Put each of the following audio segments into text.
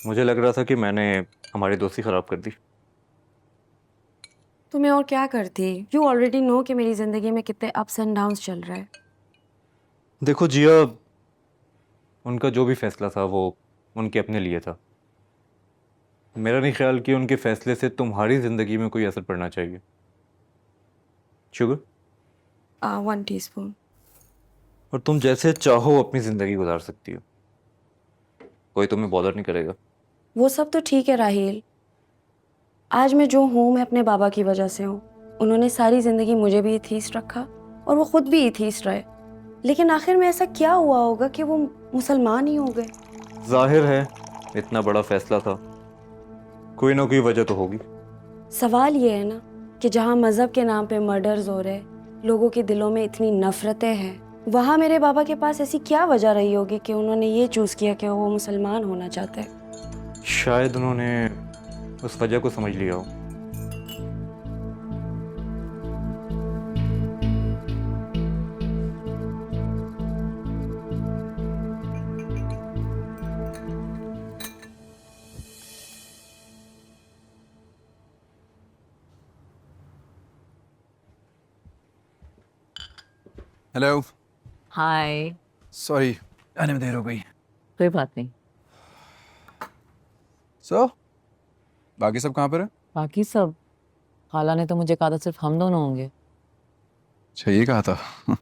मुझे लग रहा था कि मैंने हमारी दोस्ती खराब कर दी। तो मैं और क्या करती। यू ऑलरेडी नो कि मेरी जिंदगी में कितने अप्स एंड डाउन्स चल रहे हैं। देखो जिया, उनका जो भी फैसला था वो उनके अपने लिए था। मेरा नहीं ख्याल कि उनके फैसले से तुम्हारी जिंदगी में कोई असर पड़ना चाहिए। शुगर। 1 टीस्पून। और तुम जैसे चाहो अपनी जिंदगी गुजार सकती हो, कोई तुम्हें बॉदर नहीं करेगा। वो सब तो ठीक है राहील। आज मैं जो हूँ मैं अपने बाबा की वजह से हूँ। उन्होंने सारी जिंदगी मुझे भी एथीस्ट रखा और वो खुद भी एथीस्ट रहे। लेकिन आखिर में ऐसा क्या हुआ होगा कि वो मुसलमान ही हो गए। जाहिर है, इतना बड़ा फैसला था, कोई ना कोई वजह तो होगी। सवाल ये है ना कि जहाँ मजहब के नाम पे मर्डर्स हो रहे, लोगों के दिलों में इतनी नफरतें हैं, वहाँ मेरे बाबा के पास ऐसी क्या वजह रही होगी कि उन्होंने ये चूज किया कि वो मुसलमान होना चाहते हैं। शायद उन्होंने उस वजह को समझ लिया हो। हेलो। हाय। सॉरी, आने में देर हो गई। कोई बात नहीं। बाकी सब कहाँ पर है? बाकी सब, खाला ने तो मुझे कहा था सिर्फ हम दोनों होंगे। अच्छा, ये कहा था।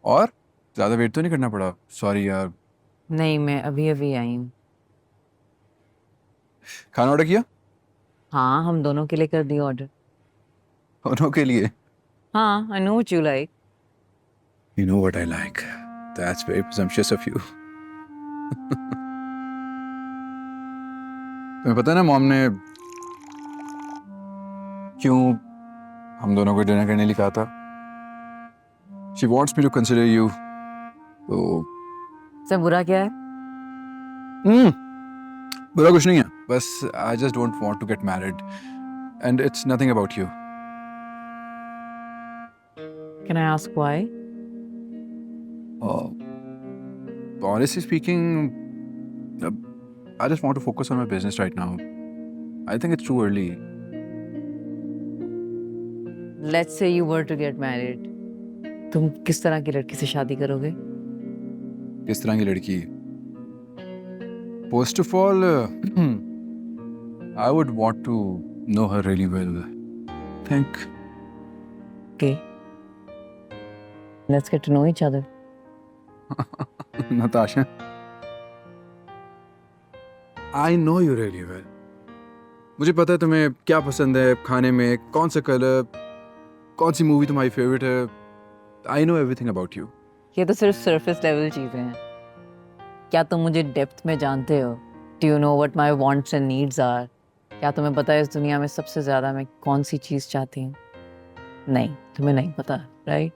और ज़्यादा वेट तो नहीं करना पड़ा? सॉरी यार। नहीं, मैं अभी अभी आई हूँ। खाना ऑर्डर किया? हाँ, हम दोनों के लिए कर दिया ऑर्डर। दोनों के लिए? हाँ, I know what you like. You know what I like. That's very presumptuous of you. तुम्हें पता है ना मॉम ने क्यों हम दोनों को डिनर करने लिए कहा था? She wants me to consider you. तो सब बुरा क्या है? हम्म बुरा कुछ नहीं है, बस I just don't want to get married and it's nothing about you. Can I ask why? Uh, honestly speaking, uh, I just want to focus on my business right now. I think it's too early. Let's say you were to get married, तुम किस तरह की लड़की से शादी करोगे? किस तरह की लड़की? First of all, I would want to know her really well. Think. Okay, let's get to know each other. Natasha, I know you really well. मुझे पता है तुम्हें क्या पसंद है खाने में, कौन सा कलर, कौन सी मूवी तुम्हारी फेवरेट है. I know everything about you. ये तो सिर्फ सरफेस लेवल चीजें हैं। क्या तुम मुझे डेप्थ में जानते हो? Do you know what my wants and needs are? क्या तुम्हें पता है इस दुनिया में सबसे ज्यादा मैं कौन सी चीज चाहती हूँ? नहीं, तुम्हें नहीं पता, राइट?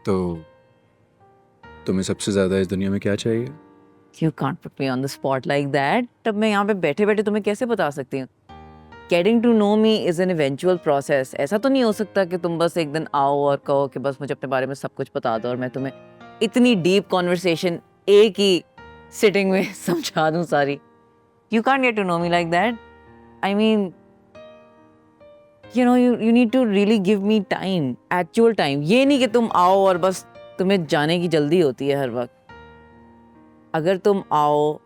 तो तुम्हें सबसे ज्यादा इस दुनिया में क्या चाहिए? You can't put me on the spot like that. तब मैं यहाँ पे बैठे बैठे तुम्हें कैसे बता सकती हूँ? Getting to know me is an eventual process. ऐसा तो नहीं हो सकता कि तुम बस एक दिन आओ और कहो कि बस मुझे अपने बारे में सब कुछ बता दो और मैं तुम्हें इतनी डीप कॉन्वर्सेशन एक ही सिटिंग में समझा दूँ सारी। You can't get to know me like that. I mean, you need to really give me time, actual time. ये नहीं कि तुम आओ और बस तुम्हें जाने की जल्दी होती है हर वक्त। अगर तुम आओ,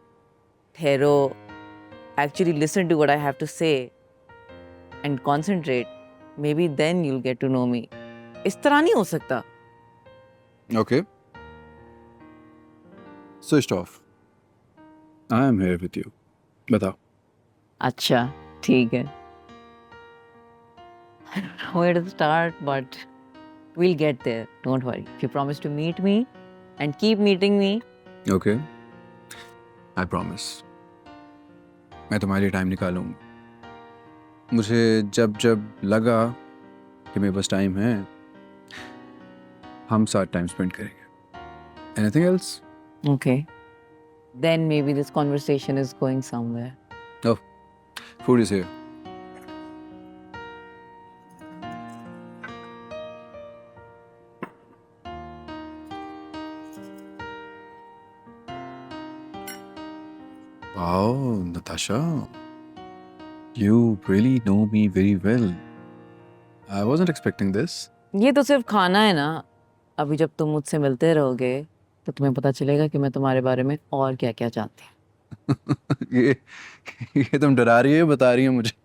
ठहरो, actually listen to what I have to say and concentrate, maybe then you'll get to know me. इस तरह नहीं हो सकता। Okay. Switched off. I am here with you. बताओ. अच्छा, ठीक है। I don't know where to start, but we'll get there. Don't worry. If you promise to meet me and keep meeting me, Okay. I promise. मैं तुम्हारे लिए time निकालूंगा। मुझे जब जब लगा कि मेरे पास टाइम है, हम साथ टाइम स्पेंड करेंगे। Anything else? okay. Then maybe this conversation is going somewhere. Oh, food is here. Wow, Natasha, you really know me very well. I wasn't expecting this. ये तो सिर्फ खाना है ना, अभी जब तुम मुझसे मिलते रहोगे तो तुम्हें पता चलेगा कि मैं तुम्हारे बारे में और क्या क्या जानती हूँ। ये तुम डरा रही है, बता रही है मुझे।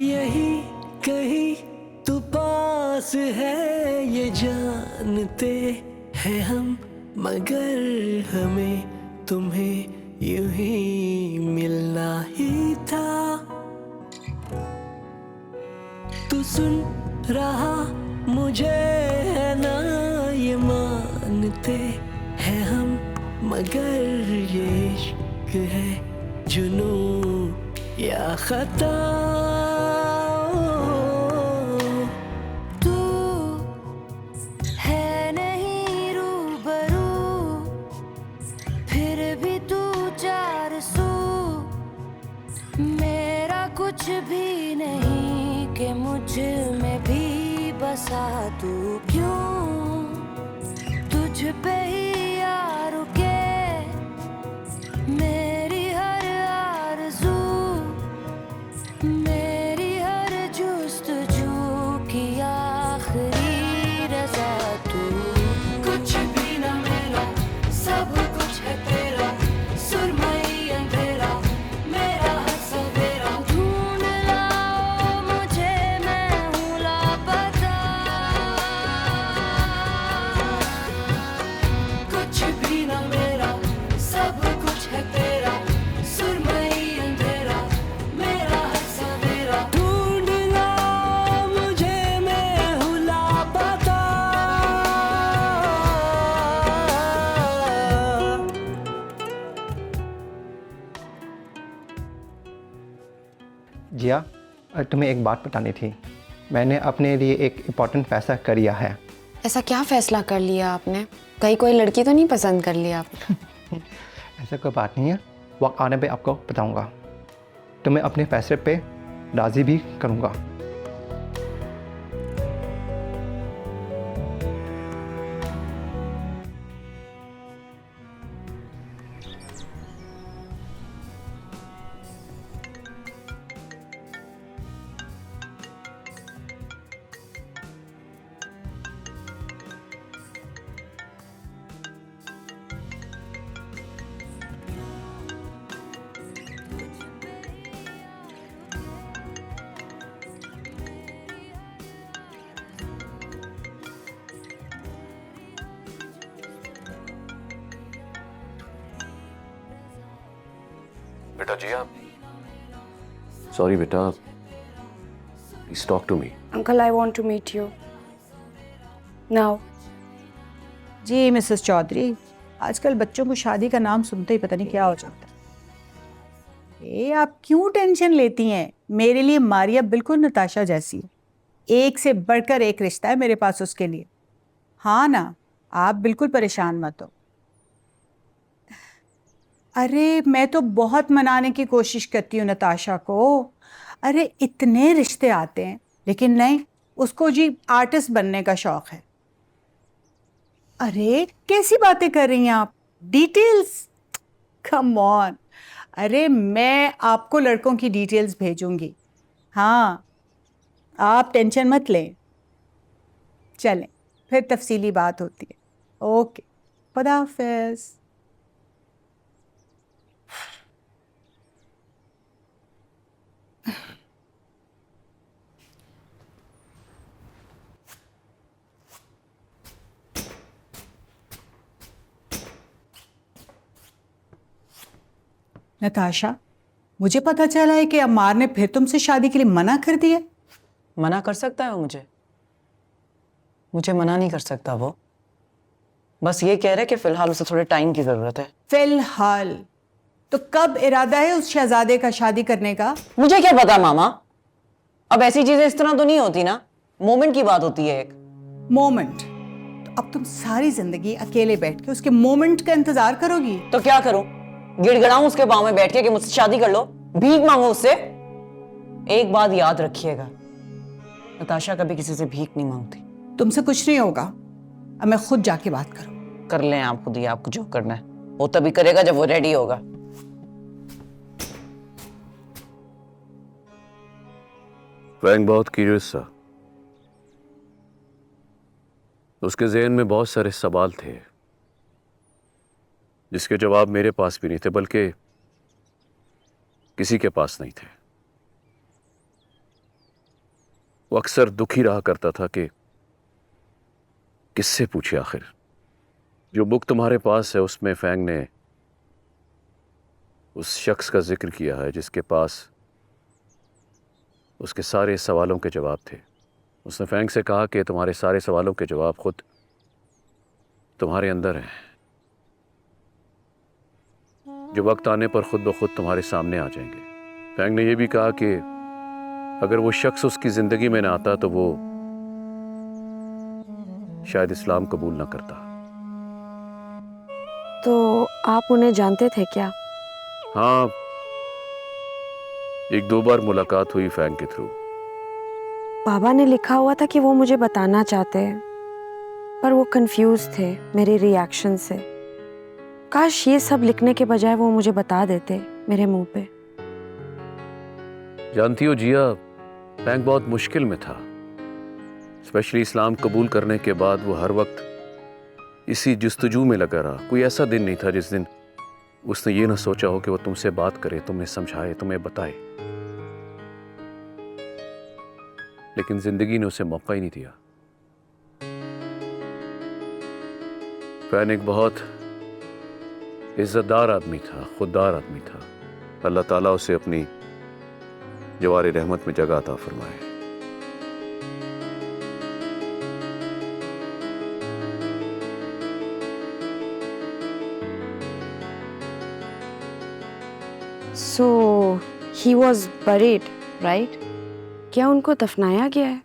यही कहीं तू पास है ये जानते हैं हम, मगर हमें तुम्हें यूं ही मिलना ही था। तू सुन रहा मुझे है ना, ये मानते हैं हम, मगर ये इश्क है जुनून या खता। तू है नहीं रूबरू, फिर भी तू चार सू, मेरा कुछ भी नहीं कि मुझ में भी बसा तू। क्यों तुझ पे ही आ रुके मेरी हर आरज़ू, मेरी हर जुस्तजू की आखिरी रज़ा तू। कुछ भी ना मेरा, सब कुछ है तेरा, सुरमई अंधेरा मेरा हर सवेरा। ढूंढ लाओ मुझे, मैं हूँ लापता। कुछ भी ना मेरा, सब कुछ है तेरा, सुरमई अंधेरा मेरा हर सवेरा। ढूंढ ला मुझे, मैं हूँ लापता। जिया, तुम्हें एक बात बतानी थी। मैंने अपने लिए एक इम्पोर्टेंट फैसला कर लिया है। ऐसा क्या फैसला कर लिया आपने? कहीं कोई लड़की तो नहीं पसंद कर लिया आपने? ऐसा कोई बात नहीं है, वक्त आने पे आपको बताऊंगा। तुम्हें अपने फैसले पे राज़ी भी करूंगा। बेटा जिया, सॉरी बेटा, please talk to me. Uncle, I want to meet you now. जी मिसेस चौधरी, आजकल बच्चों को शादी का नाम सुनते ही पता नहीं क्या हो जाता है। ये आप क्यों टेंशन लेती हैं? मेरे लिए मारिया बिल्कुल नताशा जैसी है, एक से बढ़कर एक रिश्ता है मेरे पास उसके लिए। हाँ ना, आप बिल्कुल परेशान मत हो। अरे मैं तो बहुत मनाने की कोशिश करती हूँ नताशा को। अरे इतने रिश्ते आते हैं, लेकिन नहीं, उसको जी आर्टिस्ट बनने का शौक है। अरे कैसी बातें कर रही हैं आप? Details, come on. अरे मैं आपको लड़कों की डिटेल्स भेजूंगी। हाँ, आप टेंशन मत लें। चलें, फिर तफसीली बात होती है। ओके, खुदा हाफिज़। नताशा, मुझे पता चला है कि अम्मार ने फिर तुमसे शादी के लिए मना कर दिया। मना कर सकता है वो मुझे मना नहीं कर सकता वो। बस ये कह रहे कि फिलहाल उसे थोड़े टाइम की जरूरत है। फिलहाल तो कब इरादा है उस शहजादे का शादी करने का? मुझे क्या पता मामा, अब ऐसी चीजें इस तरह तो नहीं होती ना, मोमेंट की बात होती है एक। मोमेंट? तो अब तुम सारी जिंदगी अकेले बैठ के उसके मोमेंट का इंतजार करोगी? तो क्या करूं, गिड़गिड़ाऊं उसके पाँव में बैठ के कि मुझसे शादी कर लो, भीख मांगू उससे? एक बात याद रखिएगा, नताशा कभी किसी से भीख नहीं मांगती। तुमसे कुछ नहीं होगा, अब मैं खुद जाके बात करूँ। कर लें आप खुद ही, आपको जो करना है वो तभी करेगा जब वो रेडी होगा। फ्रैंक बहुत क्यूरियस था। उसके ज़हन में बहुत सारे सवाल थे जिसके जवाब मेरे पास भी नहीं थे, बल्कि किसी के पास नहीं थे। वो अक्सर दुखी रहा करता था कि किससे पूछे आखिर। जो बुक तुम्हारे पास है उसमें फैंग ने उस शख्स का जिक्र किया है जिसके पास उसके सारे सवालों के जवाब थे। उसने फैंग से कहा कि तुम्हारे सारे सवालों के जवाब खुद तुम्हारे अंदर हैं, जो वक्त आने पर खुद ब खुद तुम्हारे सामने आ जाएंगे। फैंग ने यह भी कहा कि अगर वो शख्स उसकी ज़िंदगी में ना आता तो वो शायद इस्लाम कबूल ना करता। तो आप उन्हें जानते थे क्या? हाँ, एक दो बार मुलाकात हुई फैंग के थ्रू। बाबा ने लिखा हुआ था कि वो मुझे बताना चाहते हैं, पर वो कंफ्यूज थे मेरे रिएक्शन से। काश ये सब लिखने के बजाय वो मुझे बता देते मेरे मुंह पे। जानती हो जिया, फैंग बहुत मुश्किल में था। स्पेशली इस्लाम कबूल करने के बाद वो हर वक्त इसी जुस्तजू में लगा रहा। कोई ऐसा दिन नहीं था जिस दिन उसने ये ना सोचा हो कि वो तुमसे बात करे, तुम्हें समझाए, तुम्हें बताए। लेकिन जिंदगी ने उसे मौका ही नहीं दिया। फैन एक बहुत इज्जतदार आदमी था, खुददार आदमी था। अल्लाह ताला उसे अपनी जवार रहमत में जगह अता फरमाए। So he was buried, right? क्या उनको दफनाया गया है?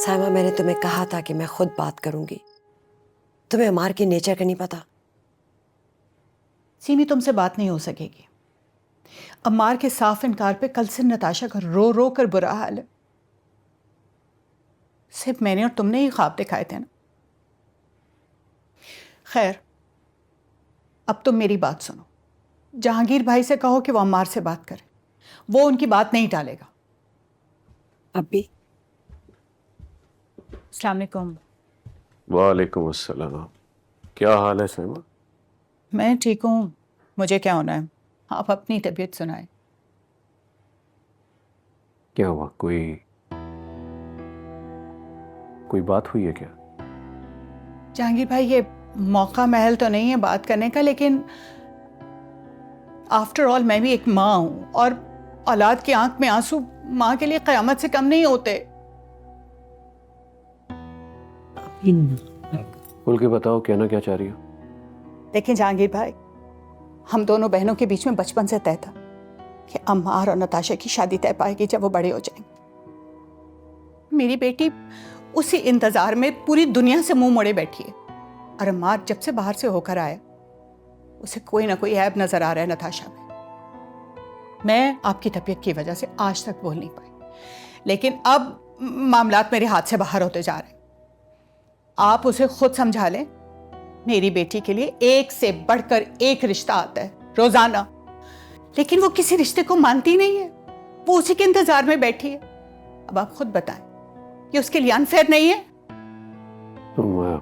साइमा, मैंने तुम्हें कहा था कि मैं खुद बात करूंगी। तुम्हें अमार की नेचर का नहीं पता। सीमी, तुमसे बात नहीं हो सकेगी। अम्मार के साफ इनकार पे कल से नताशा का रो रो कर बुरा हाल है। सिर्फ मैंने और तुमने ही ख्वाब दिखाए थे ना। खैर, अब तुम मेरी बात सुनो। जहांगीर भाई से कहो कि वो अम्मार से बात करे, वो उनकी बात नहीं टालेगा। अब भी अस्सलाम वालेकुम। वालेकुम अस्सलाम। क्या हाल है सैमा? मैं ठीक हूँ, मुझे क्या होना है, आप अपनी तबीयत सुनाएं। क्या हुआ? कोई बात हुई है क्या? जहांगीर भाई, ये मौका महल तो नहीं है बात करने का, लेकिन आफ्टर ऑल मैं भी एक माँ हूँ और औलाद की आंख में आंसू माँ के लिए क़यामत से कम नहीं होते। खुल के बताओ, कहना क्या चाह रही हो? देखिए जहांगीर भाई, हम दोनों बहनों के बीच में बचपन से तय था कि अम्मार और नताशा की शादी तय पाएगी जब वो बड़े हो जाएंगे। मेरी बेटी उसी इंतजार में पूरी दुनिया से मुंह मोड़े बैठी है, और अम्मार जब से बाहर से होकर आया उसे कोई ना कोई ऐब नजर आ रहा है नताशा में। मैं आपकी तबीयत की वजह से आज तक बोल नहीं पाई, लेकिन अब मामलात मेरे हाथ से बाहर होते जा रहे हैं। आप उसे खुद समझा लें, मेरी बेटी के लिए एक से बढ़कर एक रिश्ता आता है रोजाना, लेकिन वो किसी रिश्ते को मानती नहीं है, वो उसी के इंतजार में बैठी है। अब आप खुद बताएं, ये उसके लिए अनफेयर नहीं है? तुम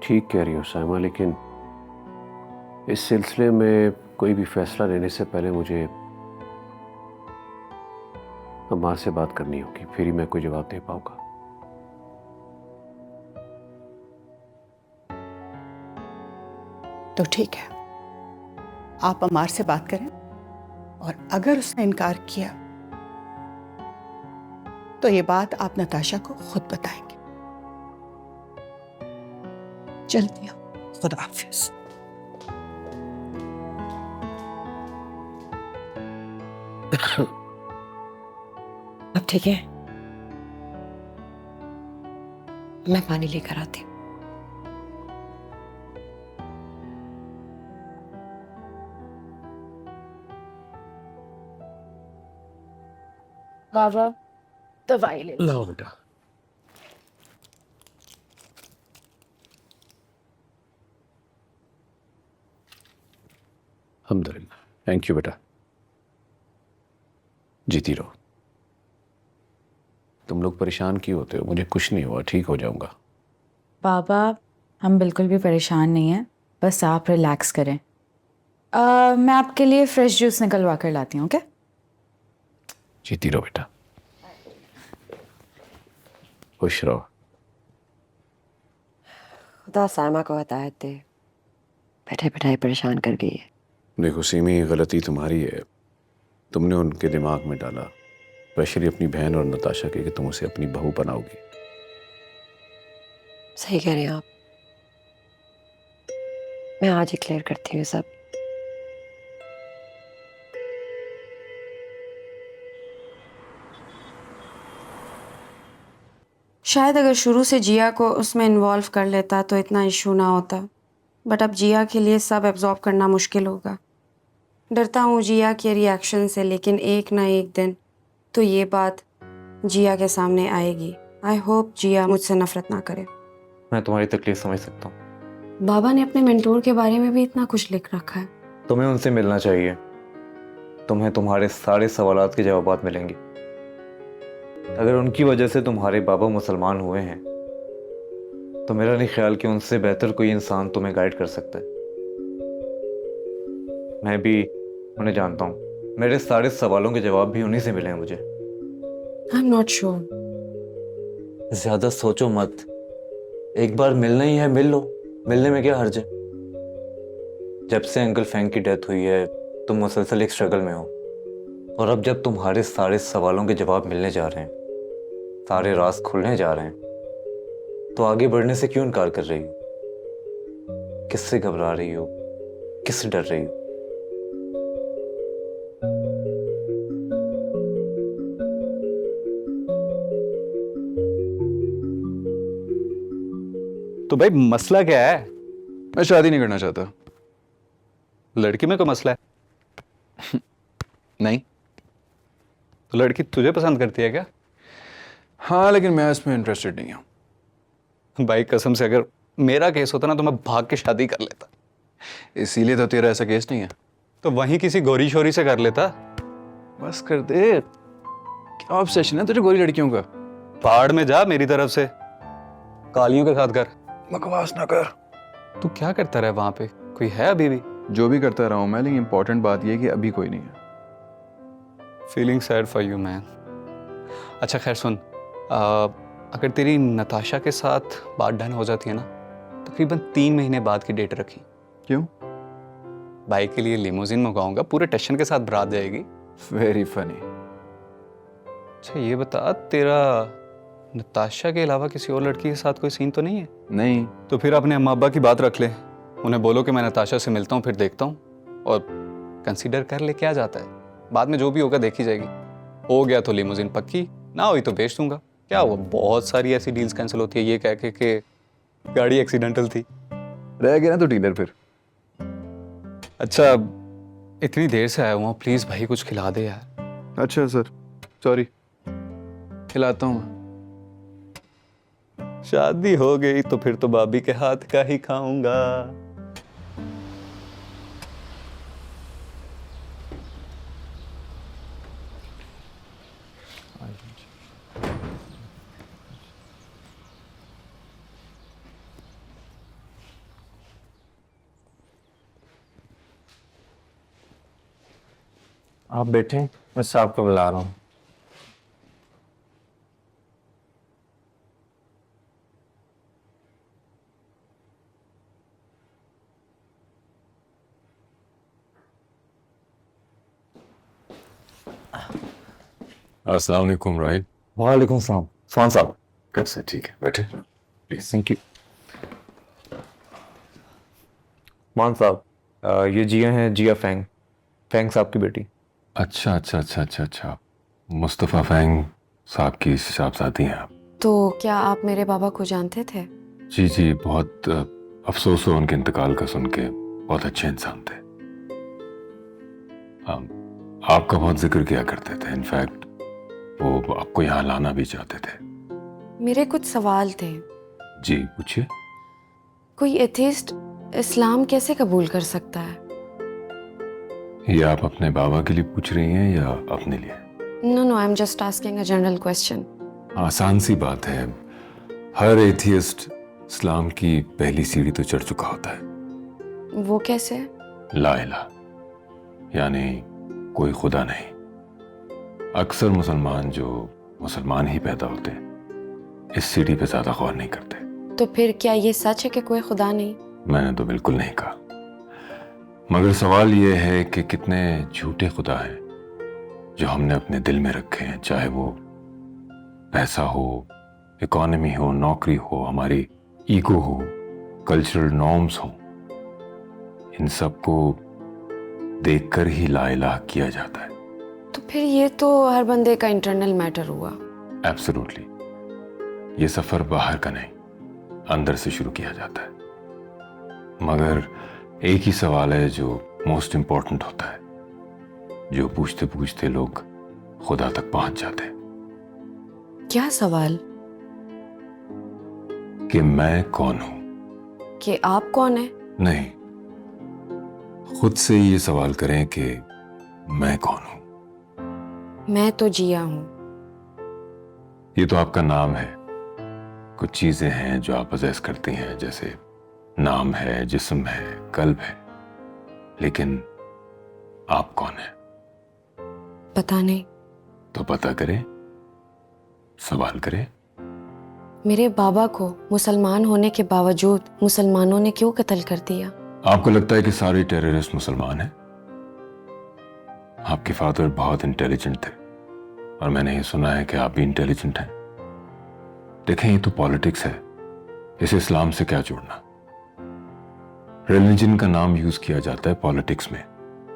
ठीक कह रही हो साइमा, लेकिन इस सिलसिले में कोई भी फैसला लेने से पहले मुझे अम्मा से बात करनी होगी, फिर ही मैं कोई जवाब दे पाऊंगा। तो ठीक है, आप अमार से बात करें, और अगर उसने इनकार किया तो ये बात आप नताशा को खुद बताएंगे। चलती हूँ, खुदा हाफिज। अब ठीक है, मैं पानी लेकर आती हूँ। बाबा दवाई ले लो। लाओ बेटा। अल्हम्दुलिल्लाह, थैंक यू बेटा, जीती रहो। तुम लोग परेशान क्यों होते हो? मुझे कुछ नहीं हुआ, ठीक हो जाऊंगा। बाबा हम बिल्कुल भी परेशान नहीं हैं, बस आप रिलैक्स करें। मैं आपके लिए फ्रेश जूस निकलवा कर लाती हूँ, ओके? जीती रहो बेटा, खुश रहो। खुदा साइमा को हिदायत दे, बैठे बैठाए परेशान कर गई है। देखो सीमी, गलती तुम्हारी है, तुमने उनके दिमाग में डाला, स्पेशली अपनी बहन और नताशा के, कि तुम उसे अपनी बहू बनाओगी। सही कह रहे हैं आप, मैं आज ही क्लियर करती हूँ सब। शायद अगर शुरू से जिया को उसमें इन्वॉल्व कर लेता तो इतना इशू ना होता, बट अब जिया के लिए सब एब्जॉर्ब करना मुश्किल होगा। डरता हूँ जिया के रिएक्शन से, लेकिन एक ना एक दिन तो ये बात जिया के सामने आएगी। आई होप जिया मुझसे नफरत ना करे। मैं तुम्हारी तकलीफ समझ सकता हूँ। बाबा ने अपने मेंटोर के बारे में भी इतना कुछ लिख रखा है। तुम्हें उनसे मिलना चाहिए, तुम्हें तुम्हारे सारे सवालात के जवाब मिलेंगे। अगर उनकी वजह से तुम्हारे बाबा मुसलमान हुए हैं तो मेरा नहीं ख्याल कि उनसे बेहतर कोई इंसान तुम्हें गाइड कर सकता है। मैं भी उन्हें जानता हूँ, मेरे सारे सवालों के जवाब भी उन्हीं से मिले हैं मुझे। I am not sure. ज्यादा सोचो मत, एक बार मिलना ही है मिल लो, मिलने में क्या हर्ज है। जब से अंकल फैंक की डेथ हुई है तुम मुसलसल एक स्ट्रगल में हो, और अब जब तुम्हारे सारे सवालों के जवाब मिलने जा रहे हैं, सारे राज खुलने जा रहे हैं, तो आगे बढ़ने से क्यों इनकार कर रही हो? किससे घबरा रही हो? किससे डर रही हो? तो भाई मसला क्या है? मैं शादी नहीं करना चाहता। लड़की में कोई मसला है? नहीं। तो लड़की तुझे पसंद करती है क्या? हाँ, लेकिन मैं इसमें इंटरेस्टेड नहीं हूँ। भाई कसम से, अगर मेरा केस होता ना तो मैं भाग के शादी कर लेता। इसीलिए तो तेरा ऐसा केस नहीं है। तो वहीं किसी गोरी शोरी से कर लेता। बस कर दे, क्या ऑब्सेशन है तुझे गोरी लड़कियों का? पहाड़ में जा मेरी तरफ से, कालियों के साथ कर। बकवास ना कर। तू क्या करता रहा वहां पे? कोई है अभी भी? जो भी करता रहा हूँ मैं, लेकिन इंपॉर्टेंट बात यह है कि अभी कोई नहीं है। Feeling sad for you man. अच्छा खैर सुन, अगर तेरी नताशा के साथ बात डन हो जाती है ना, तकरीबन 3 महीने बाद की डेट रखी। क्यों? भाई के लिए लिमोजिन मंगाऊंगा, पूरे टेंशन के साथ बारात जाएगी। Very funny. अच्छा ये बता, तेरा नताशा के अलावा किसी और लड़की के साथ कोई सीन तो नहीं है? नहीं। तो फिर अपने अम्मा अब्बा की बात रख ले, उन्हें बोलो कि मैं नताशा से मिलता हूँ, फिर देखता हूँ, और कंसीडर कर ले क्या जाता है। बाद में जो भी होगा देखी जाएगी। हो गया तो लिमोजिन पक्की, ना हुई तो बेच दूंगा। क्या हुआ, बहुत सारी ऐसी डील्स कैंसिल होती है ये कह के कि गाड़ी एक्सीडेंटल थी। रह गया ना तो डीलर फिर। अच्छा इतनी देर से आया हुआ, प्लीज भाई कुछ खिला दे यार। अच्छा सर, सॉरी, खिलाता हूँ। शादी हो गई तो फिर तो भाभी के हाथ का ही खाऊंगा। आप बैठे, मैं साहब को बुला रहा हूँ। अस्सलाम वालेकुम राहिल। वालेकुम सलाम। फान साहब कैसे? ठीक है, बैठे प्लीज। Thank you. मान साहब, ये जिया हैं, जिया फैंग, फैंग साहब की बेटी। अच्छा अच्छा अच्छा अच्छा अच्छा, मुस्तफ़ा फैंग साहब की साहबजादी हैं आप? तो क्या आप मेरे बाबा को जानते थे? जी जी, बहुत अफसोस हो उनके इंतकाल का सुन के। बहुत अच्छे इंसान थे। आपका बहुत जिक्र किया करते थे। इनफैक्ट वो आपको यहाँ लाना भी चाहते थे। मेरे कुछ सवाल थे। जी पूछिए। कोई एथिस्ट इस्लाम कैसे कबूल कर सकता है? ये आप अपने बाबा के लिए पूछ रही हैं या अपने लिए? No no, I am just asking a general question. आसान सी बात है, हर एथियस्ट इस्लाम की पहली सीढ़ी तो चढ़ चुका होता है। वो कैसे? ला इलाहा, यानी कोई खुदा नहीं। अक्सर मुसलमान जो मुसलमान ही पैदा होते हैं इस सीढ़ी पे ज्यादा गौर नहीं करते। तो फिर क्या ये सच है कि कोई खुदा नहीं? मैंने तो बिल्कुल नहीं कहा, मगर सवाल ये है कि कितने झूठे खुदा हैं जो हमने अपने दिल में रखे हैं। चाहे वो पैसा हो, इकोनॉमी हो, नौकरी हो, हमारी ईगो हो, कल्चरल नॉर्म्स हो, इन सब को देखकर ही ला इलाहा किया जाता है। तो फिर ये तो हर बंदे का इंटरनल मैटर हुआ। एब्सोल्युटली। ये सफर बाहर का नहीं, अंदर से शुरू किया जाता है। मगर एक ही सवाल है जो मोस्ट इम्पोर्टेंट होता है, जो पूछते पूछते लोग खुदा तक पहुंच जाते हैं। क्या सवाल? कि मैं कौन हूं? कि आप कौन है? नहीं, खुद से ये सवाल करें कि मैं कौन हूं। मैं तो जिया हूं। ये तो आपका नाम है। कुछ चीजें हैं जो आप पजेस करती हैं, जैसे नाम है, जिस्म है, कल्ब है, लेकिन आप कौन है? पता नहीं। तो पता करें, सवाल करें। मेरे बाबा को मुसलमान होने के बावजूद मुसलमानों ने क्यों कत्ल कर दिया? आपको लगता है कि सारे टेररिस्ट मुसलमान हैं? आपके फादर बहुत इंटेलिजेंट थे और मैंने ये सुना है कि आप भी इंटेलिजेंट हैं। देखें, ये तो पॉलिटिक्स है, इसे इस्लाम से क्या जोड़ना। रिलीजन का नाम यूज किया जाता है पॉलिटिक्स में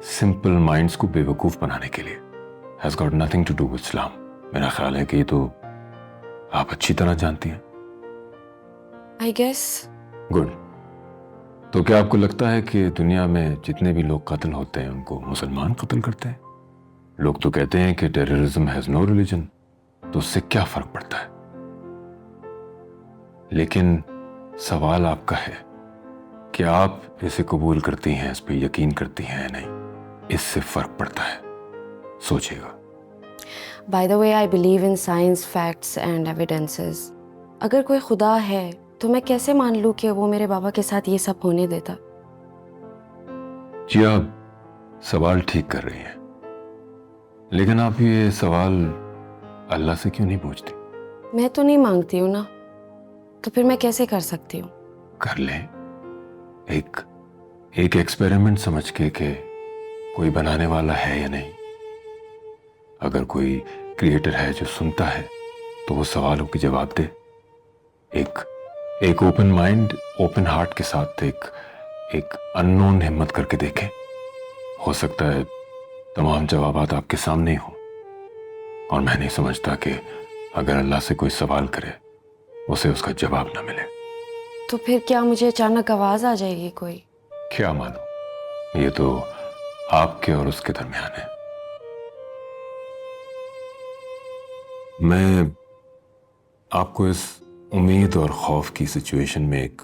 सिंपल माइंड्स को बेवकूफ बनाने के लिए। Has got nothing to do with Islam. मेरा ख्याल है कि ये तो आप अच्छी तरह जानती हैं। I guess. गुड। तो क्या आपको लगता है कि दुनिया में जितने भी लोग कत्ल होते हैं उनको मुसलमान कत्ल करते हैं? लोग तो कहते हैं कि टेररिज्म हैज नो रिलीजन, तो उससे क्या फर्क पड़ता है? लेकिन सवाल आपका है कि आप इसे कबूल करती हैं, इस पे यकीन करती हैं या नहीं, इससे फर्क पड़ता है। सोचिएगा। By the way, I believe in science, facts and evidences. अगर कोई खुदा है तो मैं कैसे मान लूं कि वो मेरे बाबा के साथ ये सब होने देता? जी आप सवाल ठीक कर रही हैं, लेकिन आप ये सवाल अल्लाह से क्यों नहीं पूछती? मैं तो नहीं मांगती हूँ ना, तो फिर मैं कैसे कर सकती हूँ? कर लें, एक एक्सपेरिमेंट समझ के कि कोई बनाने वाला है या नहीं। अगर कोई क्रिएटर है जो सुनता है तो वो सवालों के जवाब दे। एक ओपन माइंड, ओपन हार्ट के साथ एक अननोन हिम्मत करके देखें। हो सकता है तमाम जवाबात आपके सामने ही हो, और मैं नहीं समझता कि अगर अल्लाह से कोई सवाल करे उसे उसका जवाब ना मिले। तो फिर क्या मुझे अचानक आवाज आ जाएगी कोई? क्या मानो, ये तो आपके और उसके दरमियान है। मैं आपको इस उम्मीद और खौफ की सिचुएशन में एक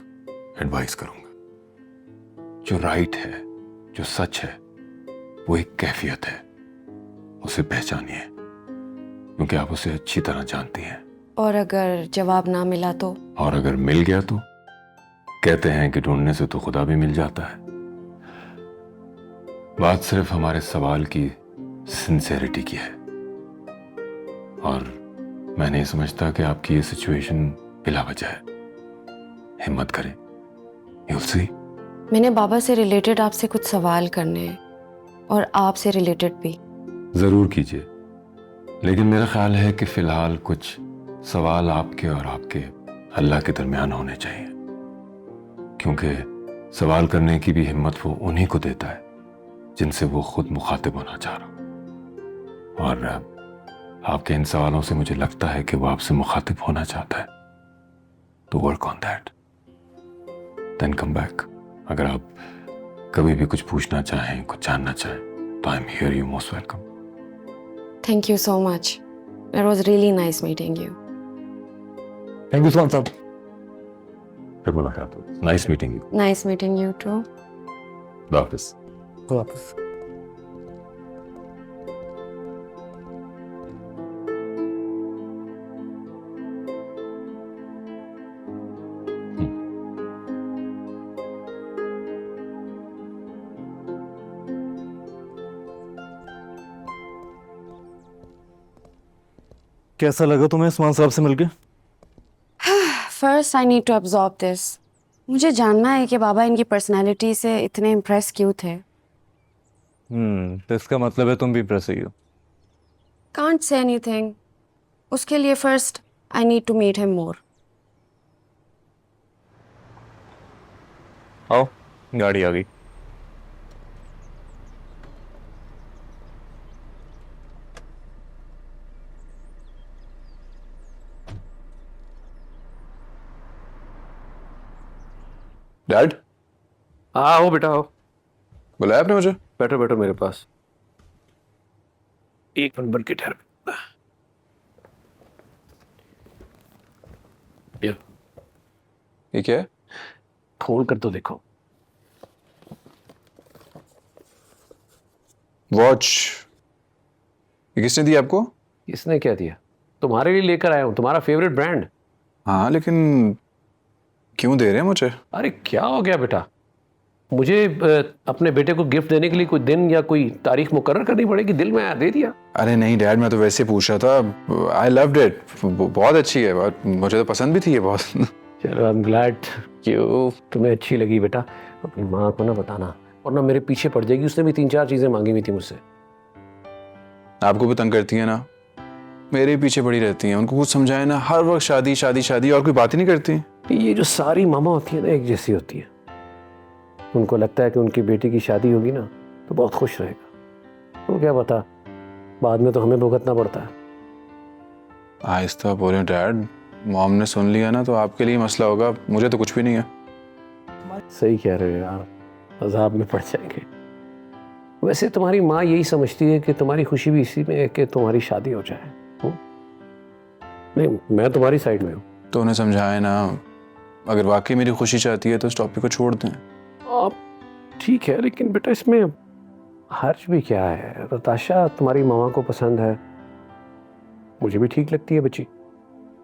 एडवाइस करूंगा। जो राइट है, जो सच है, वो एक कैफियत है, उसे पहचानिए, क्योंकि आप उसे अच्छी तरह जानती हैं। और अगर जवाब ना मिला तो? और अगर मिल गया तो कहते हैं कि ढूंढने से तो खुदा भी मिल जाता है। बात सिर्फ हमारे सवाल की सिंसेरिटी की है, और मैं नहीं समझता कि आपकी ये सिचुएशन बिला वजह है। हिम्मत करें, you'll see। मैंने बाबा से रिलेटेड आपसे कुछ सवाल करने हैं, और आपसे रिलेटेड भी। जरूर कीजिए, लेकिन मेरा ख्याल है कि फिलहाल कुछ सवाल आपके और आपके अल्लाह के दरमियान होने चाहिए, क्योंकि सवाल करने की भी हिम्मत वो उन्हीं को देता है जिनसे वो खुद मुखातिब होना चाह रहा। और आपके इन सवालों से मुझे लगता है कि वो आपसे मुखातिब होना चाहता है, तो work on that, then come back. अगर आप कभी भी कुछ पूछना चाहें, कुछ जानना चाहें, तो I am here, you most welcome. Thank you so much, it was really nice meeting you. Thank you so much साहब। फिर मुलाकात होगी। Nice meeting you. Nice meeting you too. वापस वापस। कैसा लगा तुम्हें उस्मान साहब से मिलके? First I need to absorb this. मुझे जानना है कि बाबा इनकी पर्सनैलिटी से इतने इम्प्रेस क्यों थे। तो इसका मतलब है तुम भी इम्प्रेस हुई हो। Can't say anything. उसके लिए first I need to meet him more. आओ, गाड़ी आ गई। डैड, आओ बेटा आओ, बुलाया आपने मुझे? बैठो बैठो मेरे पास। एक मिनट बन के ठहर। ये क्या है? खोल कर तो देखो। वॉच। ये किसने दी आपको? इसने क्या दिया? तुम्हारे लिए लेकर आया हूं, तुम्हारा फेवरेट ब्रांड। हाँ, लेकिन क्यों दे रहे हैं मुझे? अरे क्या हो गया बेटा? मुझे अपने बेटे को गिफ्ट देने के लिए कोई दिन या कोई तारीख मुकर्रर करनी पड़ेगी? दिल में आया दे दिया। अरे नहीं डैड, मैं तो वैसे पूछ रहा था। आई लव्ड इट, बहुत अच्छी है, और मुझे तो पसंद भी थी ये बहुत। चलो आई एम ग्लैड। क्यों तुम्हें अच्छी लगी बेटा? अपनी माँ को ना बताना, और ना मेरे पीछे पड़ जाएगी। उसने भी 3-4 चीजें मांगी हुई थी मुझसे। आपको भी तंग करती है ना? मेरे पीछे पड़ी रहती हैं, उनको कुछ समझाए ना, हर वक्त शादी शादी शादी, और कोई बात ही नहीं करती। ये जो सारी मामा होती है ना, एक जैसी होती है। उनको लगता है कि उनकी बेटी की शादी होगी ना तो बहुत खुश रहेगा। तो क्या पता, बाद में तो हमें भुगतना पड़ता है। आहिस्ता बोले डैड, मॉम ने सुन लिया ना तो आपके लिए मसला होगा, मुझे तो कुछ भी नहीं है। सही कह रहे हो यार, अजाब में पड़ जाएंगे। वैसे तुम्हारी माँ यही समझती है कि तुम्हारी खुशी भी इसी में है कि तुम्हारी शादी हो जाए। नहीं, मैं तुम्हारी साइड में हूँ। तो उन्हें समझाए ना, अगर वाकई मेरी खुशी चाहती है तो इस टॉपिक को छोड़ दें। आप ठीक है, लेकिन बेटा इसमें हर्ज भी क्या है? नताशा तुम्हारी मामा को पसंद है, मुझे भी ठीक लगती है बच्ची।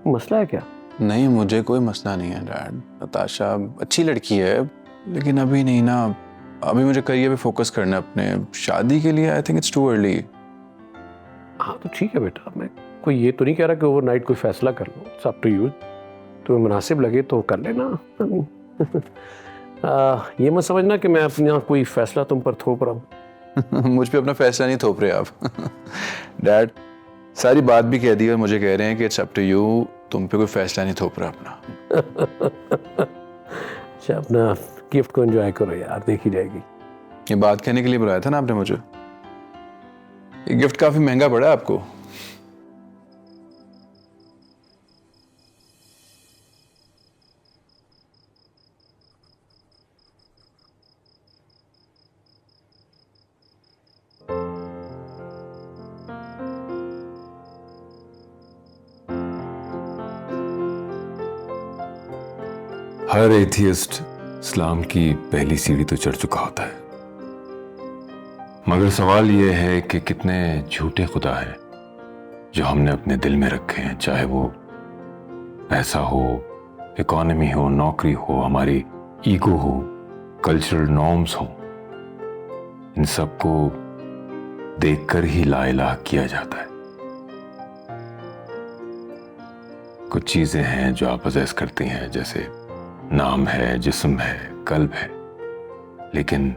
मसला है क्या? नहीं, मुझे कोई मसला नहीं है डैड। नताशा अच्छी लड़की है, लेकिन अभी नहीं ना। अभी मुझे करियर पे फोकस करना है अपने। शादी के लिए I think it's too early. हाँ तो ठीक है बेटा, मैं कोई ये तो नहीं कह रहा कि ओवरनाइट कोई फैसला कर लो। It's up to you. तुम्हें मुनासिब लगे तो कर लेना। ये मत समझना कि मैं अपना कोई फैसला तुम पर थोप रहा हूँ। मुझ पे अपना फैसला नहीं थोप रहे आप। डैड, सारी बात भी कह दी और मुझे कह रहे हैं कि इट्स अप टू यू, तुम पे कोई फैसला नहीं थोप रहा अपना। अच्छा, अपना गिफ्ट को एंजॉय करो यार, देखी जाएगी। ये बात कहने के लिए बुलाया था ना आपने मुझे? ये गिफ्ट काफी महंगा पड़ा है आपको। हर एथियस्ट इस्लाम की पहली सीढ़ी तो चढ़ चुका होता है, मगर सवाल यह है कि कितने झूठे खुदा हैं जो हमने अपने दिल में रखे हैं, चाहे वो पैसा हो, इकोनॉमी हो, नौकरी हो, हमारी ईगो हो, कल्चरल नॉर्म्स हो। इन सबको देखकर ही ला इलाहा किया जाता है। कुछ चीजें हैं जो आप पजेस करती हैं, जैसे नाम है, जिस्म है, कल्ब है, लेकिन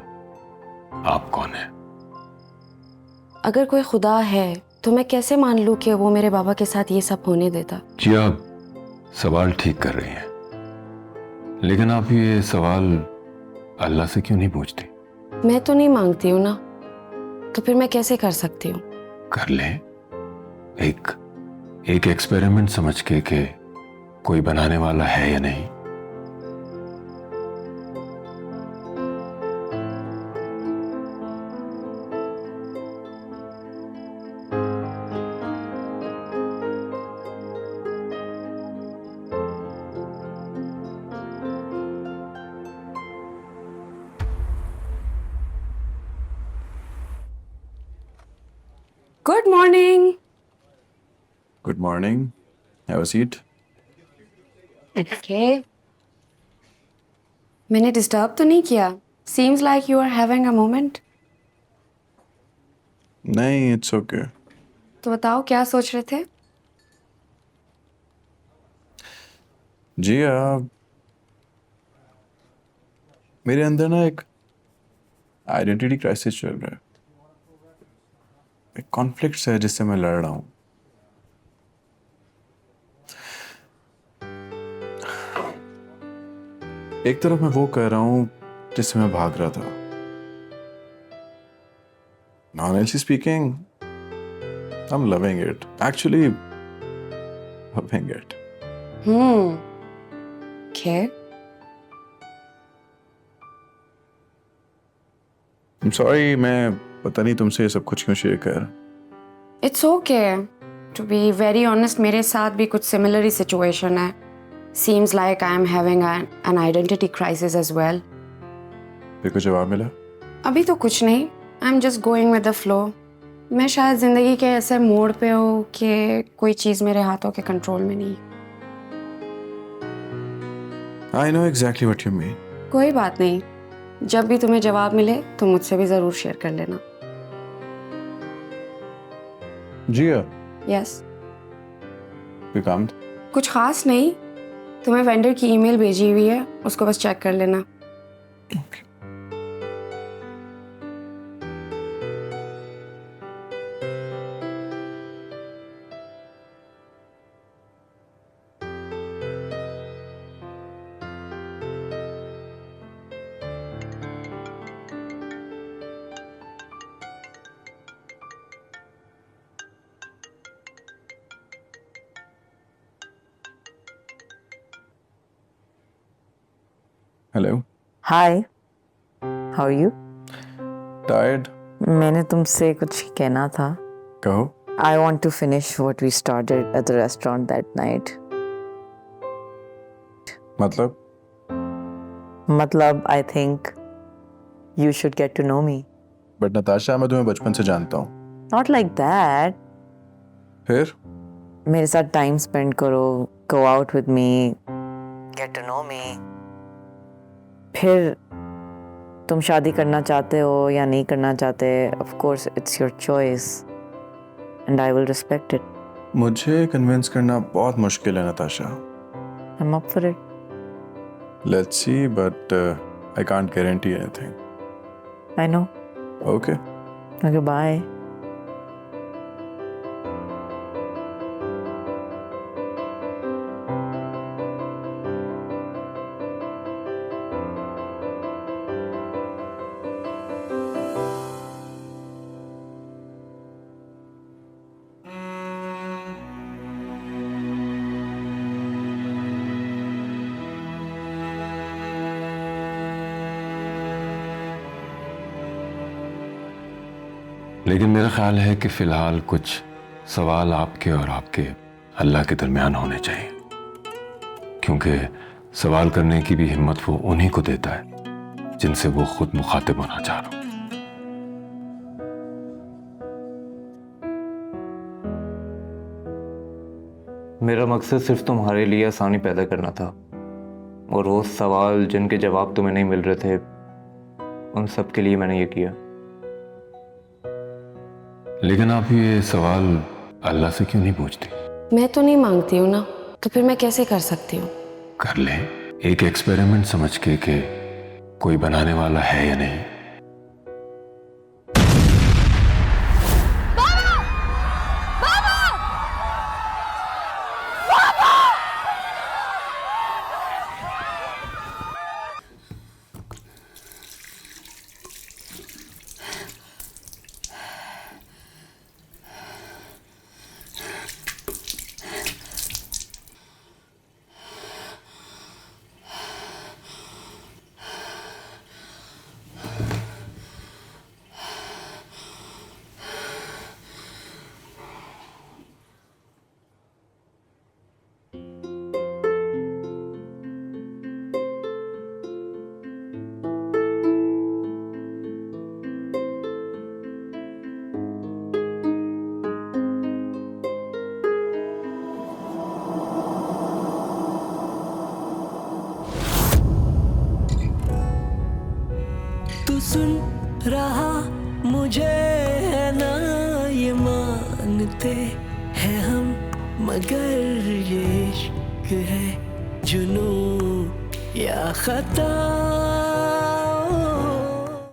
आप कौन हैं? अगर कोई खुदा है तो मैं कैसे मान लूं कि वो मेरे बाबा के साथ ये सब होने देता? जी आप सवाल ठीक कर रही हैं, लेकिन आप ये सवाल अल्लाह से क्यों नहीं पूछती? मैं तो नहीं मांगती हूँ ना, तो फिर मैं कैसे कर सकती हूँ? कर लें, एक एक्सपेरिमेंट समझ के कि कोई बनाने वाला है या नहीं। Good morning. Good morning. Have a seat. Okay, मैंने डिस्टर्ब तो नहीं किया? Seems like you are having a moment. नहीं, it's okay. तो बताओ क्या सोच रहे थे? जी मेरे अंदर ना एक आइडेंटिटी क्राइसिस चल रहा है, एक कॉन्फ्लिक्ट है जिससे मैं लड़ रहा हूँ। एक तरफ मैं वो कह रहा हूँ जिससे मैं भाग रहा था, honestly speaking, I'm loving it. Actually, loving it. Okay. I'm sorry, मैं पता नहीं तुमसे ये सब कुछ क्यों शेयर कर। It's okay. To be very honest, मेरे साथ भी कुछ similar ही situation है. Seems like I am having an identity crisis as well. फिर कुछ जवाब मिला? अभी तो कुछ नहीं. I'm just going with the flow. मैं शायद जिंदगी के ऐसे मोड़ पे हूँ कि कोई चीज़ मेरे हाथों के कंट्रोल में नहीं। I know exactly what you mean. कोई बात नहीं, जब भी तुम्हें जवाब मिले तो मुझसे भी ज़रूर शेयर कर लेना। जिया, यस। कोई काम? कुछ खास नहीं, तुम्हें वेंडर की ईमेल भेजी हुई है, उसको बस चेक कर लेना। Hello. Hi, how are you? Tired? मैंने तुमसे कुछ कहना था। कहो। I want to finish what we started at the restaurant that night. मतलब I think you should get to know me. But Natasha, मैं तुम्हें बचपन से जानता हूँ। Not like that. फिर? मेरे साथ टाइम स्पेंड करो, go out with me, get to know me. फिर तुम शादी करना चाहते हो या नहीं करना चाहते, of course it's your choice and I will respect it. मुझे कन्विंस करना बहुत मुश्किल है Natasha. I'm up for it. Let's see, but I can't guarantee anything. I know. Okay. Okay, bye. लेकिन मेरा ख्याल है कि फिलहाल कुछ सवाल आपके और आपके अल्लाह के दरमियान होने चाहिए, क्योंकि सवाल करने की भी हिम्मत वो उन्हीं को देता है जिनसे वो खुद मुखातिब होना चाह रहा हो। मेरा मकसद सिर्फ तुम्हारे लिए आसानी पैदा करना था, और वो सवाल जिनके जवाब तुम्हें नहीं मिल रहे थे, उन सब के लिए मैंने ये किया। लेकिन आप ये सवाल अल्लाह से क्यों नहीं पूछती? मैं तो नहीं मांगती हूँ ना, तो फिर मैं कैसे कर सकती हूँ? कर ले, एक एक्सपेरिमेंट समझ के कि कोई बनाने वाला है या नहीं। तू सुन रहा मुझे है ना ये मानते हैं हम, मगर ये इश्क है जुनून या खता।